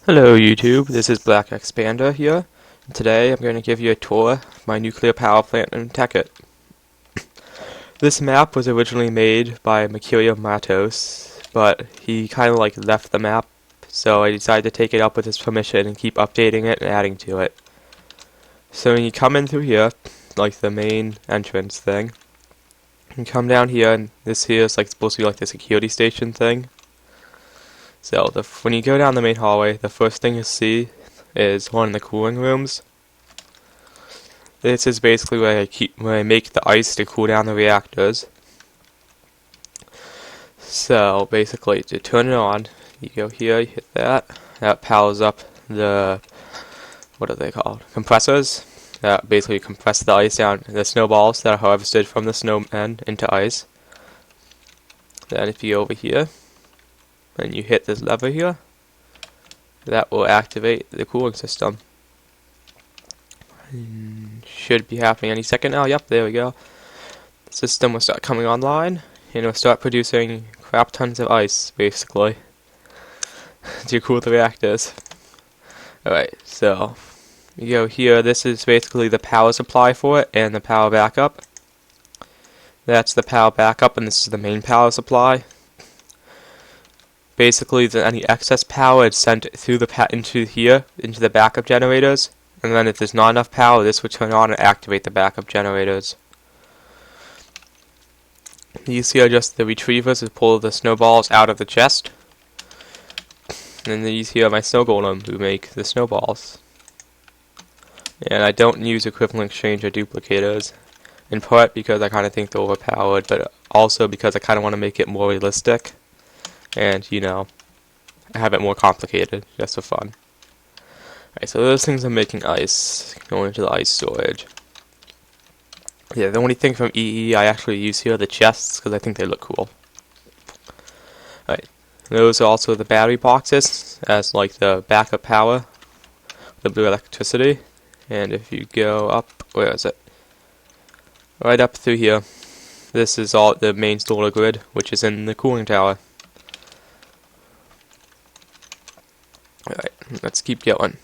Hello YouTube, this is Black Expander here. And today I'm going to give you a tour of my nuclear power plant in Tekkit. This map was originally made by macurio Matos, but he kind of left the map, so I decided to take it up with his permission and keep updating it and adding to it. So when you come in through here, like the main entrance thing, you come down here and this here is supposed to be like the security station thing. So when you go down the main hallway, the first thing you see is one of the cooling rooms. This is basically where I make the ice to cool down the reactors. So basically, to turn it on, you go here, you hit that. That powers up the, what are they called? Compressors. That basically compress the ice down, the snowballs that are harvested from the snowmen into ice. Then if you go over here, and you hit this lever here, that will activate the cooling system. Should be happening any second now. Yep, there we go. The system will start coming online, and it'll start producing crap tons of ice, basically, to cool the reactors. Alright, so you go here. This is basically the power supply for it, and the power backup. That's the power backup, and this is the main power supply. Basically, any excess power is sent through into the backup generators, and then if there's not enough power, this would turn on and activate the backup generators. These here are just the retrievers that pull the snowballs out of the chest, and these here are my snow golem who make the snowballs. And I don't use equivalent exchange or duplicators, in part because I kind of think they're overpowered, but also because I kind of want to make it more realistic. And, have it more complicated, just for fun. Alright, so those things are making ice, going into the ice storage. Yeah, the only thing from EE I actually use here are the chests, because I think they look cool. Alright, those are also the battery boxes, as the backup power, the blue electricity. And if you go up, where is it? Right up through here, this is all the main solar grid, which is in the cooling tower. Alright, let's keep going.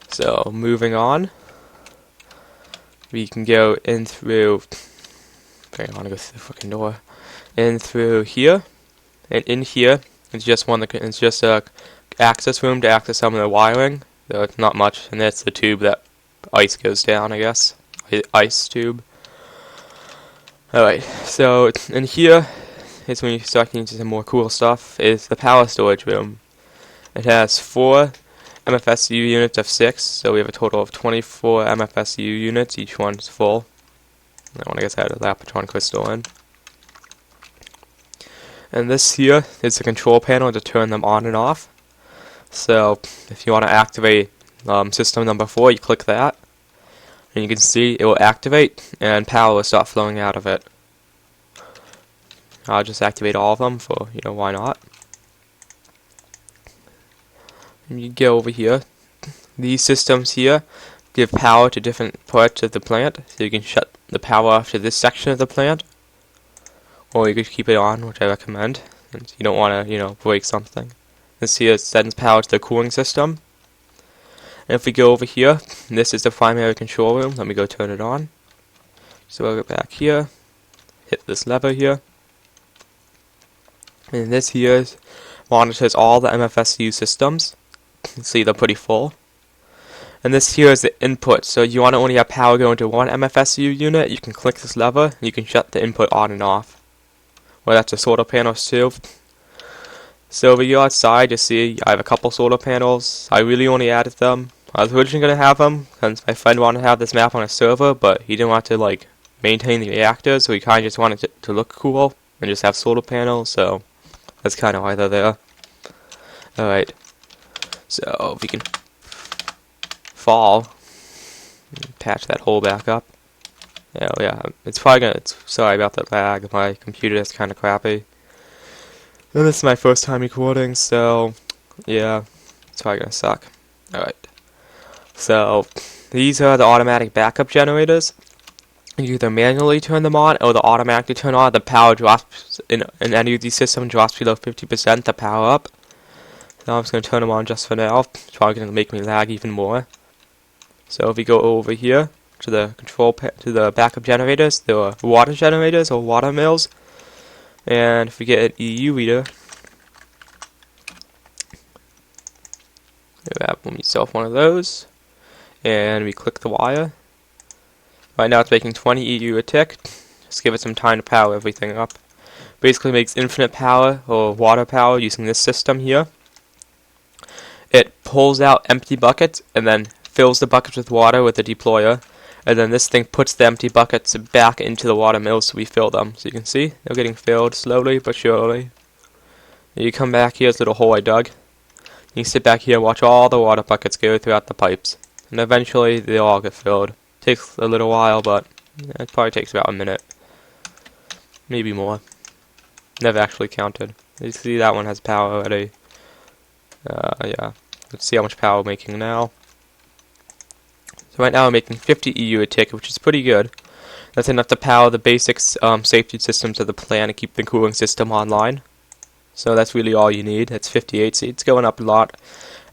So, moving on, we can go in through, I want to go through the fucking door, in through here, and in here, it's just a access room to access some of the wiring, though it's not much, and that's the tube that ice goes down, I guess, ice tube. Alright, so in here is when you start getting into some more cool stuff, is the power storage room. It has 4 MFSU units of 6, so we have a total of 24 MFSU units, each one's full. I guess I had a Lapatron crystal in. And this here is the control panel to turn them on and off. So, if you want to activate system number 4, you click that. And you can see it will activate, and power will start flowing out of it. I'll just activate all of them for, why not. And you go over here. These systems here give power to different parts of the plant, so you can shut the power off to this section of the plant, or you could keep it on, which I recommend, since you don't want to, break something. This here sends power to the cooling system. And if we go over here, this is the primary control room. Let me go turn it on. So we'll go back here, hit this lever here, and this here monitors all the MFSU systems. See, they're pretty full. And this here is the input, so you want to only have power going to one MFSU unit, you can click this lever, and you can shut the input on and off. Well, that's the solar panels too. So over here outside, you see I have a couple solar panels. I really only added them. I was originally going to have them, because my friend wanted to have this map on a server, but he didn't want to, maintain the reactors, so he kind of just wanted it to look cool, and just have solar panels, so that's kind of why they're there. Alright. So, if we can fall, patch that hole back up. Oh yeah, it's probably gonna, sorry about that lag, my computer is kinda crappy. And this is my first time recording, so, yeah, it's probably gonna suck. Alright. So, these are the automatic backup generators. You either manually turn them on, or they'll automatically turn on. The power drops, in any of these systems, drops below 50% to power up. So I'm just going to turn them on just for now. It's probably going to make me lag even more. So if we go over here to the to the backup generators, there are water generators or water mills. And if we get an EU reader, grab yourself one of those, and we click the wire. Right now it's making 20 EU a tick. Just give it some time to power everything up. Basically makes infinite power or water power using this system here. It pulls out empty buckets and then fills the buckets with water with the deployer, and then this thing puts the empty buckets back into the water mills so we fill them. So you can see they're getting filled slowly but surely. You come back here, this little hole I dug. You can sit back here and watch all the water buckets go throughout the pipes, and eventually they'll all get filled. Takes a little while, but it probably takes about a minute, maybe more. Never actually counted. You see that one has power already. Yeah. Let's see how much power we're making now. So right now we're making 50 EU a tick, which is pretty good. That's enough to power the basic safety systems of the plant and keep the cooling system online. So that's really all you need. That's 58, so it's going up a lot.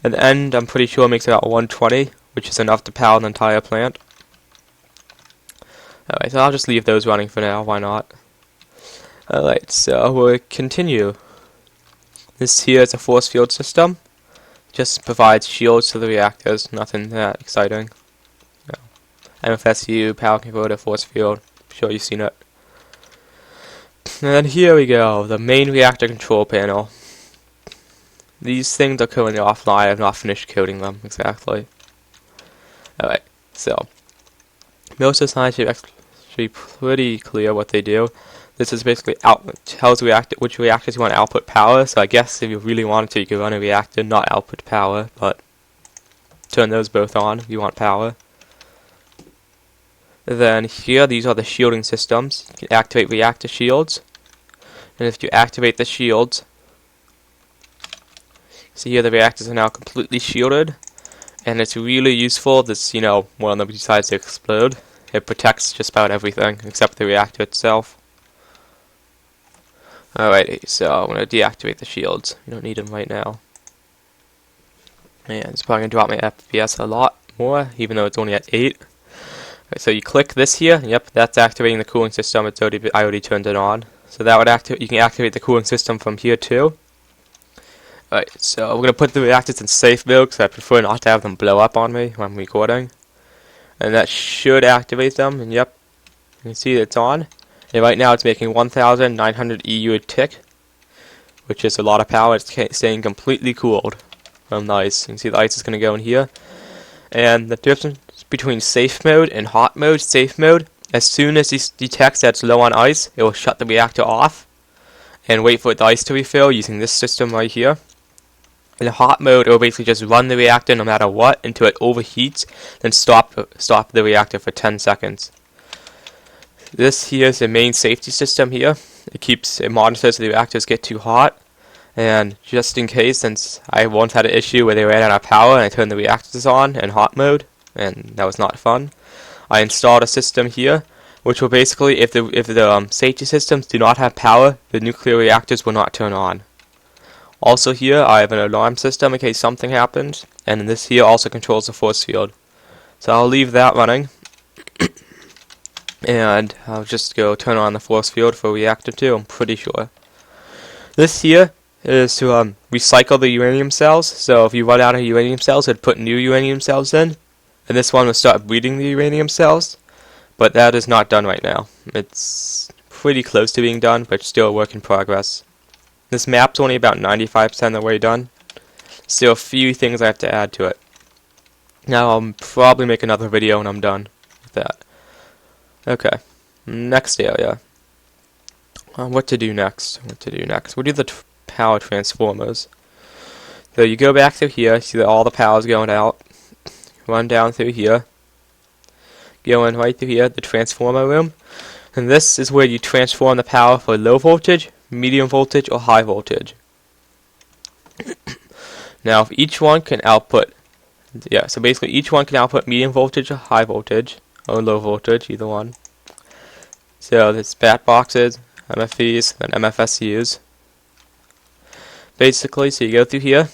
At the end, I'm pretty sure it makes about 120, which is enough to power the entire plant. Alright, so I'll just leave those running for now, why not? Alright, so we'll continue. This here is a force field system. Just provides shields to the reactors, nothing that exciting. No. MFSU, power converter, force field, I'm sure you've seen it. And then here we go, the main reactor control panel. These things are currently offline, I have not finished coding them exactly. Alright, so most of the science should be pretty clear what they do. This is basically tells which reactors you want to output power, so I guess if you really wanted to, you could run a reactor, not output power, but turn those both on if you want power. Then here, these are the shielding systems. You can activate reactor shields, and if you activate the shields, see here the reactors are now completely shielded, and it's really useful. This, one of them decides to explode. It protects just about everything except the reactor itself. Alrighty, so I'm going to deactivate the shields. You don't need them right now. And it's probably going to drop my FPS a lot more, even though it's only at 8. Okay, so you click this here, yep, that's activating the cooling system. I already turned it on. So that would you can activate the cooling system from here too. Alright, so we're going to put the reactors in safe mode, because I prefer not to have them blow up on me when I'm recording. And that should activate them, and yep, you can see it's on. And right now it's making 1,900 EU a tick, which is a lot of power. It's staying completely cooled. Nice. You can see the ice is going to go in here. And the difference between safe mode and hot mode, safe mode, as soon as it detects that it's low on ice, it will shut the reactor off and wait for the ice to refill using this system right here. In hot mode, it will basically just run the reactor no matter what until it overheats, then stop the reactor for 10 seconds. This here is the main safety system here. It monitors the reactors get too hot, and just in case, since I once had an issue where they ran out of power and I turned the reactors on in hot mode, and that was not fun, I installed a system here, which will basically, if the safety systems do not have power, the nuclear reactors will not turn on. Also here, I have an alarm system in case something happens, and this here also controls the force field. So I'll leave that running. And I'll just go turn on the force field for reactor 2, I'm pretty sure. This here is to recycle the uranium cells. So if you run out of uranium cells, it'd put new uranium cells in. And this one will start breeding the uranium cells. But that is not done right now. It's pretty close to being done, but still a work in progress. This map's only about 95% of the way done. Still a few things I have to add to it. Now I'll probably make another video when I'm done with that. Okay, next area. What to do next? We'll do the power transformers. So you go back through here, see that all the power's going out. Run down through here. Go in right through here, the transformer room. And this is where you transform the power for low voltage, medium voltage, or high voltage. Now, if each one can output, so basically each one can output medium voltage or high voltage, or low voltage, either one. So there's bat boxes, MFEs, and MFSUs. Basically, so you go through here,